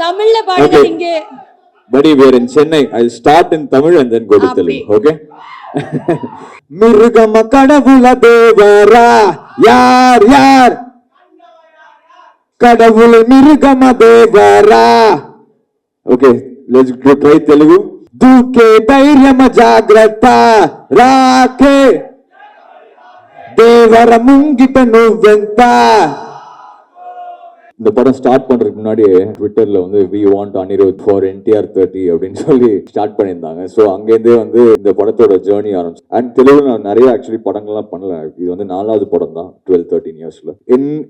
தமிழ்ல பாடுங்க இங்க. Buddy, we are in Chennai. I'll start in Tamil and then go to Telugu. Okay? Mirugama kadavula devara yaar yaar kadavula mirugama devara. Okay, let's go try Telugu. Duke dhairyama jagrata raake devara mungita nuventa. இந்த படம் start பண்றதுக்கு முன்னாடி ட்விட்டர்ல வந்து we want Anirudh for NTR 30 அப்படின்னு சொல்லி start பண்ணியிருந்தாங்க. So அங்கேருந்தே வந்து இந்த படத்தோட ஜேர்னி ஆரம்பிச்சு. அண்ட் தெலுங்கு நான் நிறைய ஆக்சுவலி படங்கள்லாம் பண்ணல. இது வந்து 4வது படம் தான் 12-13 இயர்ஸ்ல.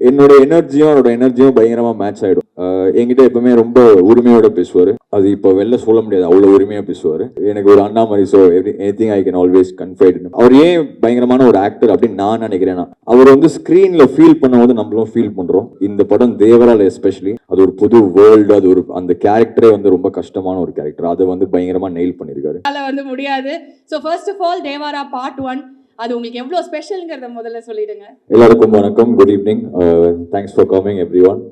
என்னோட எனர்ஜியும் பயங்கரமா மேட்ச் ஆயிடும். என்கிட்ட எப்பவுமே ரொம்ப உரிமையோட பேசுவாரு. அது இப்போ வெளில சொல்ல முடியாது, அவ்வளவு உரிமையா பேசுவாரு. எனக்கு ஒரு அண்ணா மாதிரி. So anything I can always confide. அவர் ஏன் பயங்கரமான ஒரு ஆக்டர் அப்படின்னு நான் நினைக்கிறேன். அவர் வந்து ஸ்கிரீன்ல ஃபீல் பண்ணும்போது நம்மளும் ஃபீல் பண்றோம். இந்த படம் தேவரால் எஸ்பெஷலி அது ஒரு புது வேர்ல்டு. அது ஒரு அந்த கேரக்டரே வந்து ரொம்ப கஷ்டமான ஒரு கேரக்டர். அதை வந்து பயங்கரமா நெயில் பண்ணிருக்காரு. வந்து முடியாது. So first of all Devara part 1 அது உங்களுக்கு எவ்வளவு ஸ்பெஷல்ங்கறத முதல்ல சொல்லிடுங்க. எல்லாருக்கும் வணக்கம், good evening, thanks for coming everyone.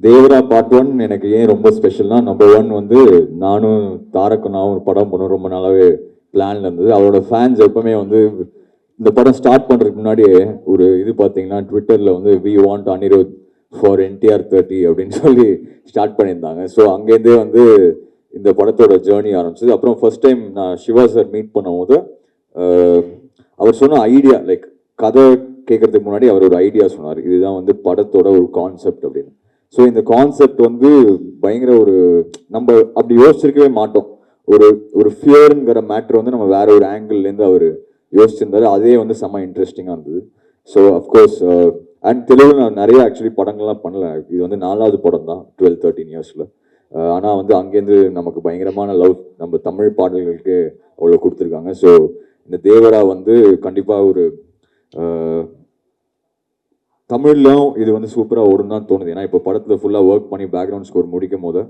Devara part 1 எனக்கு ஏன் ரொம்ப ஸ்பெஷல்னா, நம்பர் 1 வந்து நானும் தாரக்கும் ஒரு படம் பண்ண ரொம்ப நாளாவே பிளான்ல இருந்தது. அவரோட ஃபேன்ஸ் எப்பவுமே வந்து இந்த படம் ஸ்டார்ட் பண்றதுக்கு முன்னாடி ஒரு இது பார்த்தீங்கன்னா ட்விட்டர்ல வந்து we want Anirudh for NTR 30 அப்படின்னு சொல்லி ஸ்டார்ட் பண்ணியிருந்தாங்க. ஸோ அங்கேருந்தே வந்து இந்த படத்தோட ஜேர்னி ஆரம்பிச்சது. அப்புறம் ஃபர்ஸ்ட் டைம் நான் சிவா சார் மீட் பண்ணும்போது அவர் சொன்ன ஐடியா, லைக் கதை கேட்கறதுக்கு முன்னாடி அவர் ஒரு ஐடியா சொன்னார். இதுதான் வந்து படத்தோட ஒரு கான்செப்ட் அப்படின்னு. ஸோ இந்த கான்செப்ட் வந்து பயங்கர ஒரு நம்ம அப்படி யோசிச்சிருக்கவே மாட்டோம். ஒரு ஃபியருங்கிற மேட்ரு வந்து நம்ம வேற ஒரு ஆங்கிள்லேருந்து அவர் யோசிச்சிருந்தாரு. அதே வந்து செம்ம இன்ட்ரெஸ்டிங்காக இருந்தது. ஸோ அஃப்கோர்ஸ் அண்ட் தெலுங்கு நான் நிறைய ஆக்சுவலி படங்கள்லாம் பண்ணல. இது வந்து 4வது படம் தான் 12-13 இயர்ஸில். ஆனால் வந்து அங்கேருந்து நமக்கு பயங்கரமான லவ் நம்ம தமிழ் பாடல்களுக்கு அவ்வளோ கொடுத்துருக்காங்க. ஸோ இந்த தேவரா வந்து கண்டிப்பாக ஒரு தமிழ்லையும் இது வந்து சூப்பராக ஓடும் தான் தோணுது. ஏன்னா இப்போ படத்தில் ஃபுல்லாக ஒர்க் பண்ணி பேக்ரவுண்ட் ஸ்கோர் முடிக்கும் போது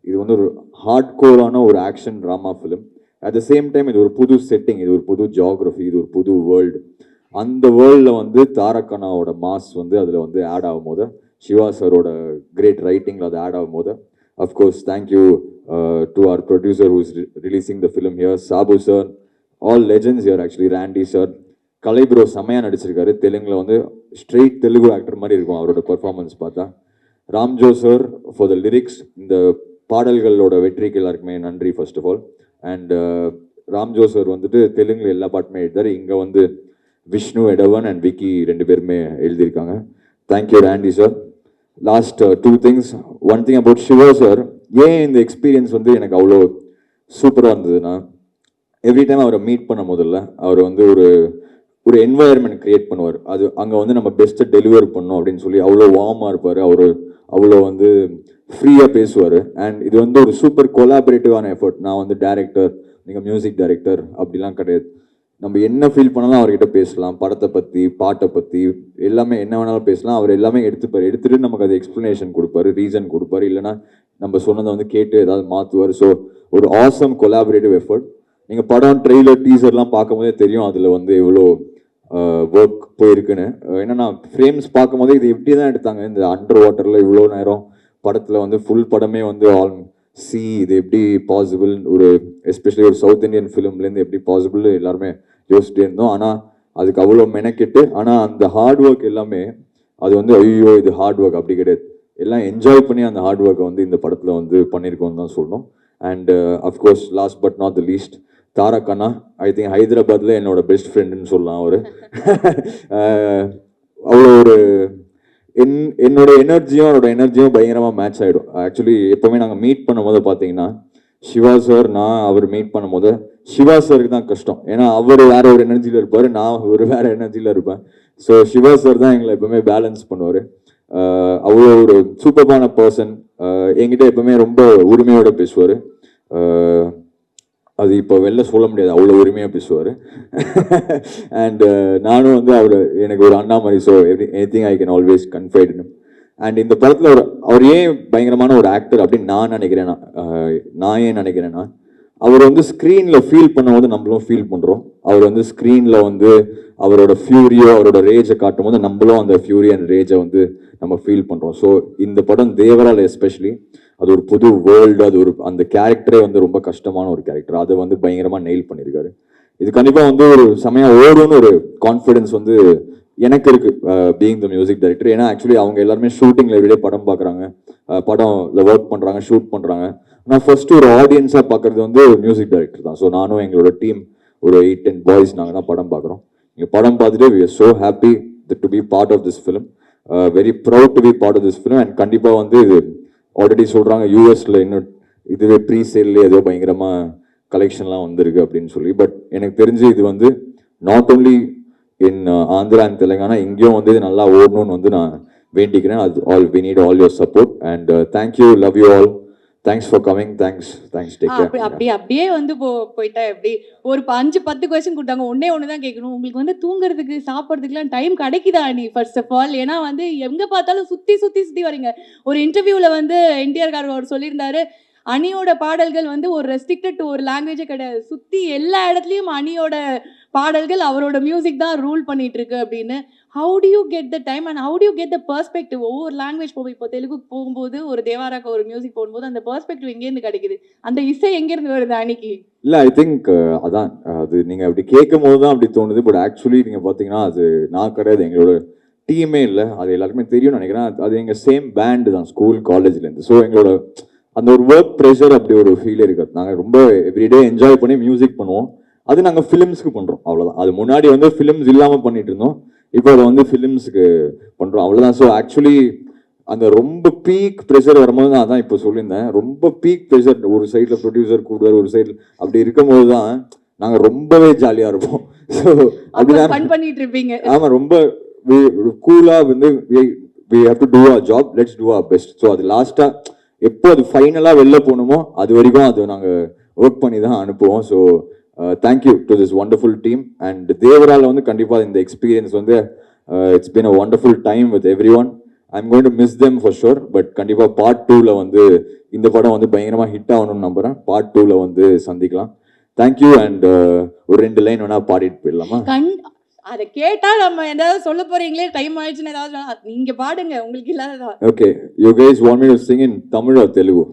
இது வந்து ஒரு ஹார்ட் கோரான ஒரு action drama film. At the same time இது ஒரு புது செட்டிங், இது ஒரு புது ஜியாகிரஃபி, இது ஒரு புது வேர்ல்டு. அந்த வேர்ல்டில் வந்து தாரக்கண்ணாவோட மாஸ் வந்து அதில் வந்து ஆட் ஆகும் போது, சிவா சாரோட கிரேட் ரைட்டிங்கில் அது ஆட் ஆகும் போது, of course thank you to our producer who is releasing the film here, Sabu sir, all legends here actually. Randy sir, Kalai bro செம்மையாக நடிச்சிருக்காரு. தெலுங்கில் வந்து ஸ்ட்ரெயிட் தெலுங்கு ஆக்டர் மாதிரி இருக்கும் அவரோட பர்ஃபார்மன்ஸ் பார்த்தா. Ramjo sir for the lyrics. இந்த பாடல்களோட வெற்றிக்கு எல்லாருக்குமே நன்றி first of all. And Ramjo sir வந்துட்டு தெலுங்குல எல்லா பாட்டுமே எழுதாரு. இங்கே வந்து விஷ்ணு எடவன் அண்ட் விக்கி 2 பேருமே எழுதியிருக்காங்க. Thank you Randy sir. Last 2 things. One thing about Shiva sir, ஏன் இந்த எக்ஸ்பீரியன்ஸ் வந்து எனக்கு அவ்வளோ சூப்பராக இருந்ததுன்னா, எவ்ரி டைம் அவரை மீட் பண்ண முதல்ல அவர் வந்து ஒரு என்வாயர்மெண்ட் கிரியேட் பண்ணுவார். அது அங்கே வந்து நம்ம பெஸ்ட்டை டெலிவர் பண்ணோம் அப்படின்னு சொல்லி அவ்வளோ வார்மாக இருப்பார். அவர் அவ்வளோ வந்து ஃப்ரீயாக பேசுவார். அண்ட் இது வந்து ஒரு சூப்பர் கொலாபரேட்டிவான எஃபர்ட். நான் வந்து டைரக்டர், நீங்கள் மியூசிக் டைரக்டர் அப்படிலாம் கிடையாது. நம்ம என்ன ஃபீல் பண்ணாலும் அவர்கிட்ட பேசலாம். படத்தை பற்றி, பாட்டை பற்றி, எல்லாமே என்ன வேணாலும் பேசலாம். அவர் எல்லாமே எடுத்துட்டு நமக்கு அது எக்ஸ்ப்ளனேஷன் கொடுப்பாரு, ரீசன் கொடுப்பாரு. இல்லைனா நம்ம சொன்னதை வந்து கேட்டு ஏதாவது மாற்றுவார். ஸோ ஒரு ஆசம் கொலாபரேட்டிவ் எஃபர்ட். நீங்கள் படம் ட்ரெய்லர் டீசர்லாம் பார்க்கும்போதே தெரியும் அதில் வந்து எவ்வளோ ஒர்க் போயிருக்குன்னு. என்னன்னா ஃப்ரேம்ஸ் பார்க்கும்போதே இது எப்படி தான் எடுத்தாங்க இந்த அண்டர் வாட்டரில் இவ்வளோ நேரம். படத்தில் வந்து ஃபுல் படமே வந்து இது எப்படி பாசிபிள், ஒரு எஸ்பெஷலி ஒரு சவுத் இந்தியன் ஃபிலிம்லேருந்து எப்படி பாசிபிள் எல்லாருமே யோசிச்சுட்டே இருந்தோம். ஆனால் அதுக்கு அவ்வளோ மெனக்கெட்டு, ஆனால் அந்த ஹார்ட் ஒர்க் எல்லாமே அது வந்து ஐயோ இது ஹார்ட் ஒர்க் அப்படி கிடையாது. எல்லாம் என்ஜாய் பண்ணி அந்த ஹார்ட் ஒர்க்கை வந்து இந்த படத்தில் வந்து பண்ணியிருக்கோம்னு தான் சொல்லணும். And of course last but not the least, தாரக்கண்ணா. ஐ திங்க் ஹைதராபாத்தில் என்னோட பெஸ்ட் ஃப்ரெண்டுன்னு சொல்லலாம். அவர் அவ்வளோ ஒரு என்னோட எனர்ஜியும் பயங்கரமாக மேட்ச் ஆகிடும். ஆக்சுவலி எப்போவுமே நாங்கள் மீட் பண்ணும்போது பார்த்தீங்கன்னா, சிவா சார் நான் அவர் மீட் பண்ணும்போது சிவா சாருக்கு தான் கஷ்டம். ஏன்னா அவர் வேற ஒரு எனர்ஜியில் இருப்பார், நான் ஒரு வேற எனர்ஜியில் இருப்பேன். ஸோ சிவா சார் தான் எங்களை எப்பவுமே பேலன்ஸ் பண்ணுவார். அவ்வளோ ஒரு சூப்பரான பர்சன். என்கிட்ட எப்பவுமே ரொம்ப உரிமையோட பேசுவார். அது இப்போ வெளில சொல்ல முடியாது, அவ்வளோ உரிமையாக பேசுவார். அண்ட் நானும் வந்து எனக்கு ஒரு அண்ணா மாதிரி. So anything I can always confide. And இந்த படத்தில் அவர் ஏன் பயங்கரமான ஒரு ஆக்டர் அப்படின்னு நான் ஏன் நினைக்கிறேன்னா, அவர் வந்து ஸ்க்ரீன்ல ஃபீல் பண்ணும்போது நம்மளும் ஃபீல் பண்றோம். அவர் வந்து ஸ்க்ரீன்ல வந்து அவரோட ஃபியூரியோ அவரோட ரேஜை காட்டும் போது நம்மளும் அந்த ஃபியூரி அண்ட் ரேஜை வந்து நம்ம ஃபீல் பண்றோம். ஸோ இந்த படம் தேவரால் எஸ்பெஷலி அது ஒரு புது வேர்ல்டு, அது ஒரு அந்த கேரக்டரே வந்து ரொம்ப கஷ்டமான ஒரு கேரக்டர், அதை வந்து பயங்கரமா நெயில் பண்ணியிருக்காரு. இது கண்டிப்பா வந்து ஒரு செமையா ஓடும்னு ஒரு கான்ஃபிடன்ஸ் வந்து எனக்கு இருக்கு பீயிங் த மியூசிக் டைரக்டர். ஏன்னா ஆக்சுவலி அவங்க எல்லாருமே ஷூட்டிங்ல எவ்ரிடே படம் பார்க்குறாங்க, படம்ல ஒர்க் பண்றாங்க, ஷூட் பண்றாங்க. நான் ஃபர்ஸ்ட் ஒரு ஆடியன்ஸா பார்க்கறது வந்து மியூசிக் டைரக்டர் தான். ஸோ நானும் எங்களோட டீம் ஒரு 8-10 பாய்ஸ் நாங்கள் தான் படம் பார்க்குறோம். இங்கே படம் பார்த்துட்டு we are so happy to be part of this film, very proud to be part of this film. And கண்டிப்பாக வந்து இது ஆல்ரெடி சொல்கிறாங்க யூஎஸ்ல இன்னும் இதுவே ப்ரீ சேல்லே ஏதோ பயங்கரமாக கலெக்ஷன்லாம் வந்திருக்கு அப்படின்னு சொல்லி. பட் எனக்கு தெரிஞ்சு இது வந்து not only in Andhra and Telangana, இங்கேயும் வந்து இது நல்லா ஓடணும்னு வந்து நான் வேண்டிக்கிறேன். அது all we need all your support and thank you, love you all, thanks for coming, thanks take care. அப்படியே வந்து போயிட்டா எப்படி ஒரு 5-10 கொஸ்டின் கொடுத்தாங்க, ஒண்ணு தான் கேட்கணும். உங்களுக்கு வந்து தூங்குறதுக்கு சாப்பிட்றதுக்குலாம் டைம் கிடைக்குதா நீ ஃபர்ஸ்ட் ஆஃப் ஆல்? ஏன்னா வந்து எங்க பார்த்தாலும் சுத்தி வரீங்க. ஒரு இன்டர்வியூல வந்து என்டிஆர் கார் அவர் சொல்லியிருந்தாரு, அணியோட பாடல்கள் வந்து ஒரு ரெஸ்ட்ரிக்டட் டு ஒரு லாங்குவேஜே கிடையாது, சுத்தி எல்லா இடத்துலயும் அணியோட பாடல்கள் அவரோட மியூசிக் தான் ரூல் பண்ணிட்டு இருக்கு அப்படின்னு. How to you get the time and how to you get the perspective? ஒவ்வொரு லாங்குவேஜ் போகும், இப்போ தெலுங்குக்கு போகும்போது ஒரு தேவாராக்கு ஒரு மியூசிக் போகும்போது அந்த பெர்ஸ்பெக்டிவ் எங்கேருந்து கிடைக்குது, அந்த இசை எங்கேருந்து வருது அன்னைக்கு? இல்லை ஐ திங்க் அதான் அது நீங்கள் அப்படி கேட்கும் போது தான் அப்படி தோணுது. பட் ஆக்சுவலி நீங்கள் பார்த்தீங்கன்னா அது நான் கிடையாது, எங்களோட டீமே இல்லை, அது எல்லாருக்குமே தெரியும்னு நினைக்கிறேன். அது எங்கள் சேம் பேண்டு தான் ஸ்கூல் காலேஜ்லேருந்து. ஸோ எங்களோட அந்த ஒரு ஒர்க் ப்ரெஷர் அப்படி ஒரு ஃபீல் இருக்காது. நாங்கள் ரொம்ப எவ்ரிடே என்ஜாய் பண்ணி மியூசிக் பண்ணுவோம். அது நாங்கள் ஃபிலிம்ஸ்க்கு பண்ணுறோம், அவ்வளோதான். அது முன்னாடி வந்து ஃபிலிம்ஸ் இல்லாமல் பண்ணிட்டு இருந்தோம், இப்போ அதை வந்து ஃபிலிம்ஸுக்கு பண்ணுறோம், அவ்வளோதான். ஸோ ஆக்சுவலி அந்த ரொம்ப பீக் ப்ரெஷர் வரும்போது தான் அதான் இப்போ சொல்லியிருந்தேன், ரொம்ப பீக் ப்ரெஷர் ஒரு சைடில் ப்ரொடியூசர் கூடுவார், ஒரு சைடில் அப்படி இருக்கும்போது தான் நாங்கள் ரொம்பவே ஜாலியாக இருப்போம். ஸோ அப்படிதான் பண்ணிட்டு இருப்பீங்க. ஆமாம், ரொம்ப கூலாக வந்து we have to do our job, let's do our best. So அது லாஸ்ட்டாக எப்போ அது ஃபைனலாக வெளில போகணுமோ அது வரைக்கும் அது நாங்கள் ஒர்க் பண்ணி தான் அனுப்புவோம். So thank you to this wonderful team and தேவரால் வந்து கண்டிப்பாக இந்த எக்ஸ்பீரியன்ஸ் வந்து it's been a wonderful time with everyone. I'm going to miss them for sure. But கண்டிப்பாக பார்ட் 2ல வந்து இந்த படம் வந்து பயங்கரமாக ஹிட் ஆகணும்னு நம்புகிறேன். பார்ட் 2ல வந்து சந்திக்கலாம். தேங்க்யூ அண்ட் ஒரு 2 லைன் வேணா பாடிட்டு போயிடலாமா? அதை கேட்டா நம்ம ஏதாவது சொல்ல போறீங்களே, டைம் ஆயிடுச்சுன்னு ஏதாவது நீங்க பாடுங்க, உங்களுக்கு இல்லாததா. Okay, you guys want me to sing in Tamil or Telugu?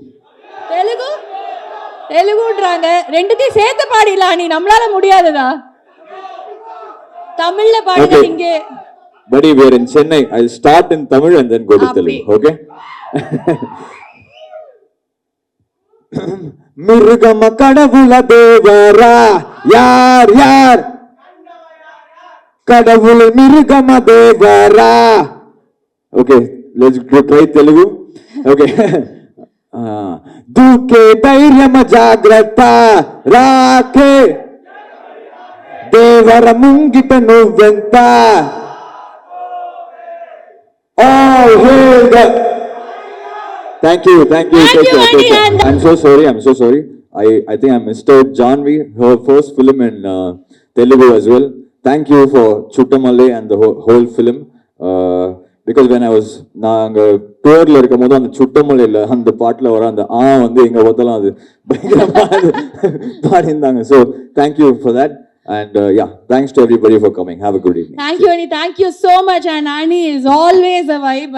தெலுங்குன்றாங்க, ரெண்டுத்தையும் சேர்த்து பாடிடலாம். நீ நம்மளால முடியாததா? தமிழ்ல பாடுங்க நீங்க. Buddy, we are in Chennai. I'll start in Tamil and then go to Telugu. Okay? மிருகம கடவுள தேவரா யார் யார் கடவுள் மிருகம Devara. Okay, let's try Telugu. Okay. దూకే ధైర్యమ జాగ్రత్త రాకే దేవర ముంగిట నువ్వెంత. All hail the. Thank you. Take care. I'm so sorry. I think I missed out Janvi, her first film in Telugu as well. Thank you for Chuttamalle and the whole film. Because when I was நாங்க டூர்ல இருக்கும் போது அந்த சுட்டமலையில அந்த பாட்டுல வர அந்த வந்து எங்க பார்த்தாலும் அது பயங்கரமா பாடியிருந்தாங்க. So thank you for that and yeah, thanks to everybody for coming. Have a good evening. Thank you, Ani. Thank you so much. And Ani is always a vibe.